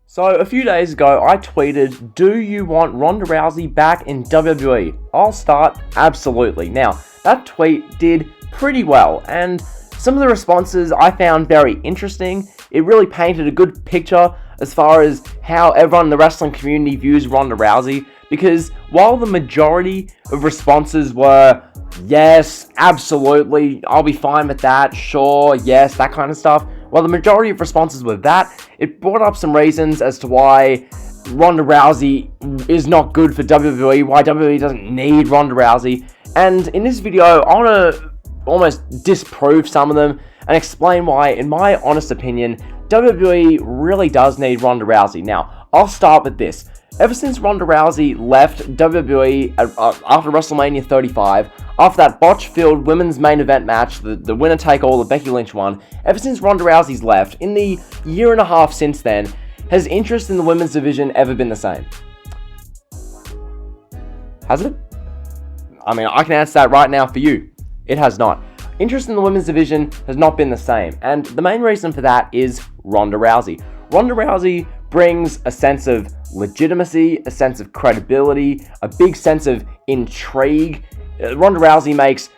So, a few days ago, I tweeted, do you want Ronda Rousey back in WWE? I'll start, absolutely. Now, that tweet did pretty well, and some of the responses I found very interesting. It really painted a good picture as far as how everyone in the wrestling community views Ronda Rousey, because while the majority of responses were, yes, absolutely, I'll be fine with that, sure, yes, that kind of stuff, while the majority of responses were that, it brought up some reasons as to why Ronda Rousey is not good for WWE, why WWE doesn't need Ronda Rousey, and in this video, I want to almost disprove some of them and explain why, in my honest opinion, WWE really does need Ronda Rousey. Now, I'll start with this. Ever since Ronda Rousey left WWE after WrestleMania 35, after that botch-filled women's main event match, the winner-take-all that Becky Lynch won, ever since Ronda Rousey's left, in the year and a half since then, has interest in the women's division ever been the same? Has it? I mean, I can answer that right now for you. It has not. Interest in the women's division has not been the same, and the main reason for that is Ronda Rousey. Ronda Rousey brings a sense of legitimacy, a sense of credibility, a big sense of intrigue. Ronda Rousey makes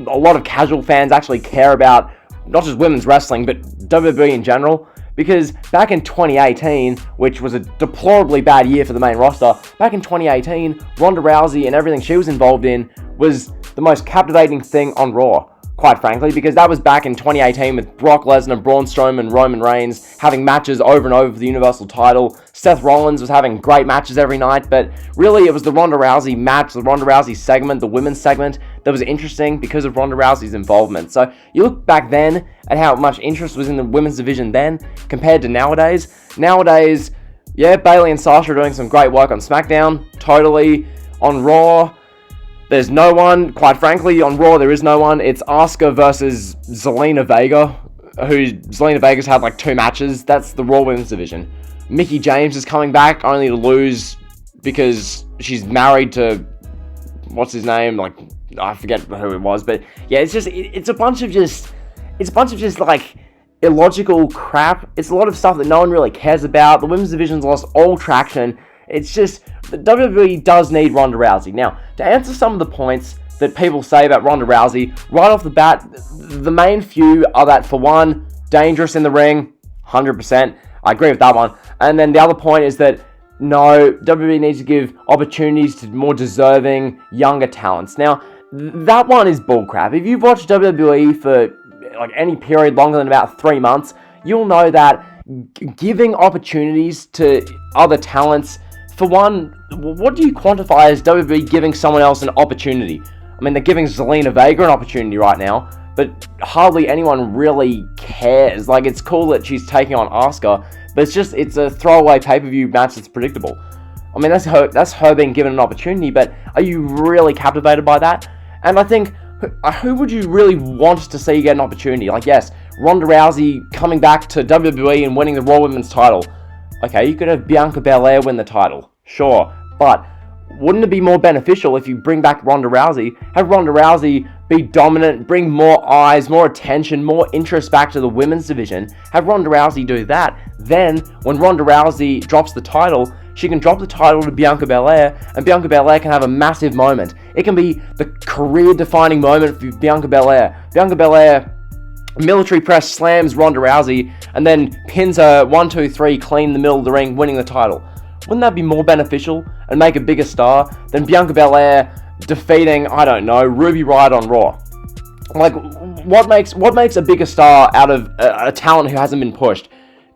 a lot of casual fans actually care about not just women's wrestling, but WWE in general. Because back in 2018, which was a deplorably bad year for the main roster, back in 2018, Ronda Rousey and everything she was involved in was the most captivating thing on Raw, quite frankly, because that was back in 2018 with Brock Lesnar, Braun Strowman, Roman Reigns having matches over and over for the Universal title. Seth Rollins was having great matches every night, but really it was the Ronda Rousey match, the Ronda Rousey segment, the women's segment that was interesting because of Ronda Rousey's involvement. So you look back then at how much interest was in the women's division then compared to nowadays. Nowadays, yeah, Bayley and Sasha are doing some great work on SmackDown, totally. On Raw, there's no one, quite frankly, on Raw there is no one. It's Asuka versus Zelina Vega, Zelina Vega's had like 2 matches. That's the Raw Women's Division. Mickie James is coming back only to lose because she's married to, what's his name, like, I forget who it was, but yeah, it's a bunch of just like illogical crap. It's a lot of stuff that no one really cares about. The women's division's lost all traction. It's just, the WWE does need Ronda Rousey. Now, to answer some of the points that people say about Ronda Rousey, right off the bat, the main few are that, for one, dangerous in the ring, 100%. I agree with that one. And then the other point is that, no, WWE needs to give opportunities to more deserving, younger talents. Now, that one is bullcrap. If you've watched WWE for like any period longer than about 3 months, you'll know that giving opportunities to other talents, for one, what do you quantify as WWE giving someone else an opportunity? I mean, they're giving Zelina Vega an opportunity right now, but hardly anyone really cares. Like, it's cool that she's taking on Asuka, but it's a throwaway pay-per-view match that's predictable. I mean, that's her being given an opportunity, but are you really captivated by that? And I think, who would you really want to see get an opportunity? Like, yes, Ronda Rousey coming back to WWE and winning the Raw Women's title. Okay, you could have Bianca Belair win the title, sure, but wouldn't it be more beneficial if you bring back Ronda Rousey, have Ronda Rousey be dominant, bring more eyes, more attention, more interest back to the women's division, have Ronda Rousey do that, then when Ronda Rousey drops the title, she can drop the title to Bianca Belair, and Bianca Belair can have a massive moment. It can be the career-defining moment for Bianca Belair. Bianca Belair military press slams Ronda Rousey, and then pins her 1, 2, 3 clean in the middle of the ring, winning the title. Wouldn't that be more beneficial and make a bigger star than Bianca Belair defeating, I don't know, Ruby Riott on Raw? Like, what makes a bigger star out of a talent who hasn't been pushed?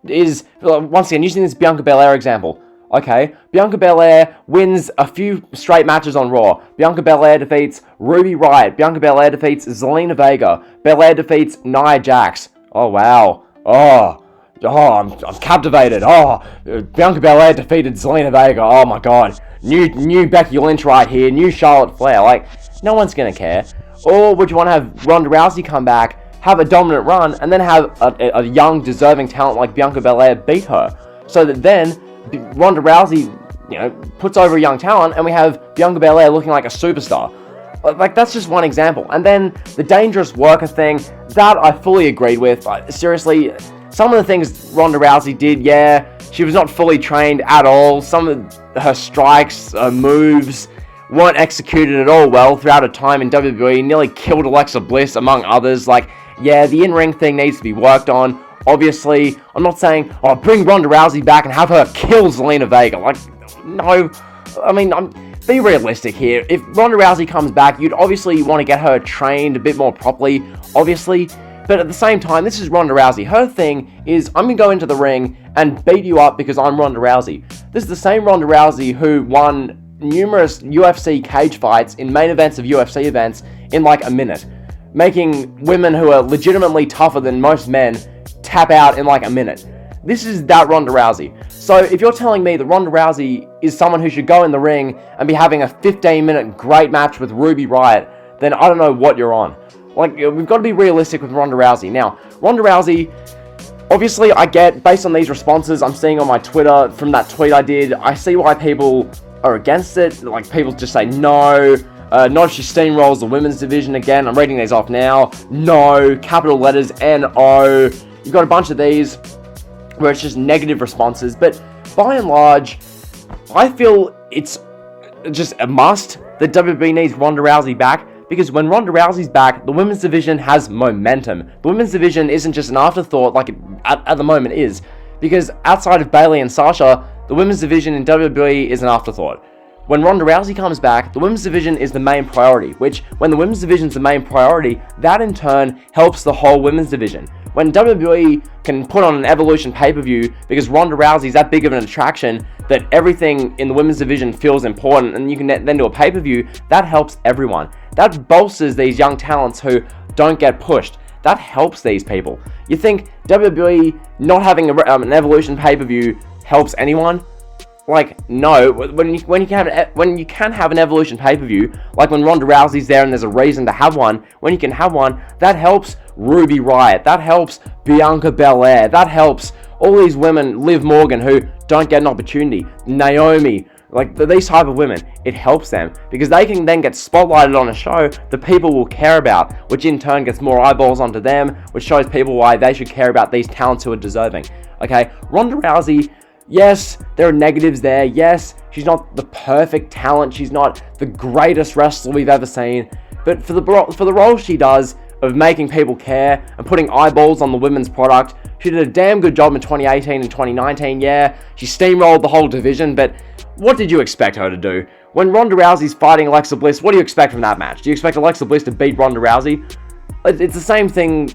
Is, once again, using this Bianca Belair example. Okay, Bianca Belair wins a few straight matches on Raw. Bianca Belair defeats Ruby Riott. Bianca Belair defeats Zelina Vega. Belair defeats Nia Jax. Oh, wow. Oh, I'm captivated. Oh, Bianca Belair defeated Zelina Vega. Oh my god. New Becky Lynch right here. New Charlotte Flair. Like, no one's gonna care. Or would you want to have Ronda Rousey come back, have a dominant run, and then have a young, deserving talent like Bianca Belair beat her? So that then Ronda Rousey, puts over a young talent, and we have Bianca Belair looking like a superstar. Like, that's just one example. And then the dangerous worker thing, that I fully agreed with. Seriously, some of the things Ronda Rousey did, yeah, She was not fully trained at all. Some of her strikes, moves, weren't executed at all well throughout her time in WWE. Nearly killed Alexa Bliss, among others. Like, yeah, the in-ring thing needs to be worked on. Obviously, I'm not saying, bring Ronda Rousey back and have her kill Zelina Vega. Like, no. I mean, be realistic here. If Ronda Rousey comes back, you'd obviously want to get her trained a bit more properly, obviously. But at the same time, this is Ronda Rousey. Her thing is, I'm going to go into the ring and beat you up because I'm Ronda Rousey. This is the same Ronda Rousey who won numerous UFC cage fights in main events of UFC events in like a minute, making women who are legitimately tougher than most men tap out in like a minute. This is that Ronda Rousey. So if you're telling me that Ronda Rousey is someone who should go in the ring and be having a 15-minute great match with Ruby Riott, then I don't know what you're on. Like, we've got to be realistic with Ronda Rousey. Now, Ronda Rousey, obviously, I get, based on these responses I'm seeing on my Twitter from that tweet I did, I see why people are against it. Like, people just say no. Not if she steamrolls the women's division again. I'm reading these off now. No. Capital letters N-O. You've got a bunch of these where it's just negative responses. But by and large, I feel it's just a must that WWE needs Ronda Rousey back. Because when Ronda Rousey's back, the women's division has momentum. The women's division isn't just an afterthought like it at the moment is. Because outside of Bayley and Sasha, the women's division in WWE is an afterthought. When Ronda Rousey comes back, the women's division is the main priority, which, when the women's division is the main priority, that in turn helps the whole women's division. When WWE can put on an Evolution pay-per-view because Ronda Rousey is that big of an attraction that everything in the women's division feels important, and you can then do a pay-per-view, that helps everyone. That bolsters these young talents who don't get pushed. That helps these people. You think WWE not having an Evolution pay-per-view helps anyone? Like, no. When you can have an Evolution pay-per-view, like when Ronda Rousey's there and there's a reason to have one, when you can have one, that helps Ruby Riott, that helps Bianca Belair, that helps all these women, Liv Morgan, who don't get an opportunity, Naomi, like these type of women. It helps them because they can then get spotlighted on a show that people will care about, which in turn gets more eyeballs onto them, which shows people why they should care about these talents who are deserving. Okay, Ronda Rousey, yes, there are negatives there. Yes, she's not the perfect talent. She's not the greatest wrestler we've ever seen. But for the role she does of making people care and putting eyeballs on the women's product, she did a damn good job in 2018 and 2019. Yeah, she steamrolled the whole division, but what did you expect her to do? When Ronda Rousey's fighting Alexa Bliss, what do you expect from that match? Do you expect Alexa Bliss to beat Ronda Rousey? It's the same thing.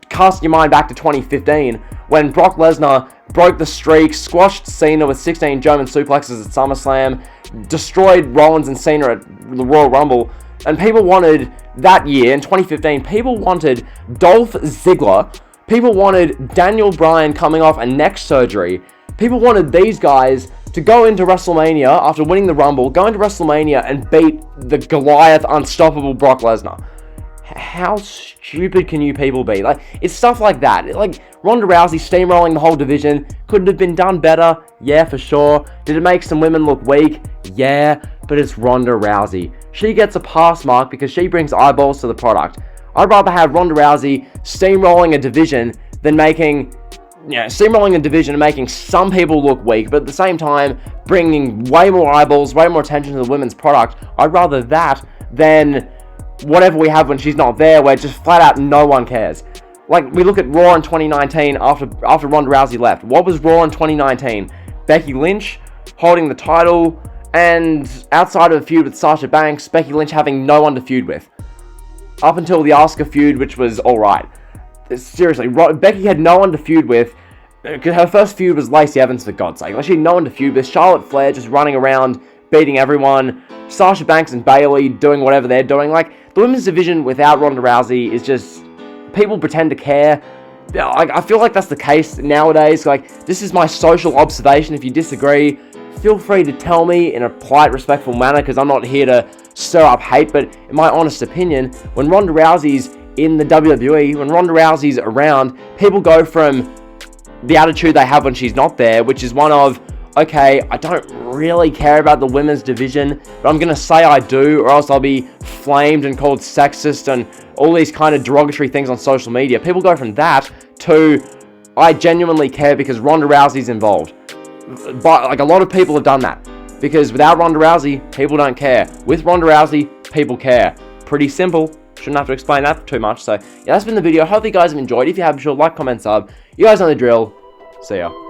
Cast your mind back to 2015 when Brock Lesnar broke the streak, squashed Cena with 16 German suplexes at SummerSlam, destroyed Rollins and Cena at the Royal Rumble, and people wanted, that year in 2015, people wanted Dolph Ziggler, people wanted Daniel Bryan coming off a neck surgery, people wanted these guys to go into WrestleMania after winning the Rumble, go into WrestleMania and beat the Goliath unstoppable Brock Lesnar. How stupid can you people be? Like, it's stuff like that. Like, Ronda Rousey steamrolling the whole division. Could it have been done better? Yeah, for sure. Did it make some women look weak? Yeah, but it's Ronda Rousey. She gets a pass mark because she brings eyeballs to the product. I'd rather have Ronda Rousey steamrolling a division than steamrolling a division and making some people look weak, but at the same time, bringing way more eyeballs, way more attention to the women's product. I'd rather that than whatever we have when she's not there, where just flat out no one cares. Like, we look at Raw in 2019 after Ronda Rousey left. What was Raw in 2019? Becky Lynch holding the title, and outside of a feud with Sasha Banks, Becky Lynch having no one to feud with. Up until the Asuka feud, which was alright. Seriously, Becky had no one to feud with. Her first feud was Lacey Evans, for God's sake. Like, she had no one to feud with. Charlotte Flair just running around, beating everyone. Sasha Banks and Bayley doing whatever they're doing. Like, the women's division without Ronda Rousey is just, people pretend to care. I feel like that's the case nowadays. Like, this is my social observation. If you disagree, feel free to tell me in a polite, respectful manner, because I'm not here to stir up hate. But in my honest opinion, when Ronda Rousey's in the WWE, when Ronda Rousey's around, people go from the attitude they have when she's not there, which is one of, okay, I don't really care about the women's division, but I'm going to say I do, or else I'll be flamed and called sexist and all these kind of derogatory things on social media. People go from that to, I genuinely care because Ronda Rousey's involved. But like a lot of people have done that. Because without Ronda Rousey, people don't care. With Ronda Rousey, people care. Pretty simple. Shouldn't have to explain that too much. So yeah, that's been the video. Hope you guys have enjoyed. If you have, be sure to like, comment, sub. You guys know the drill. See ya.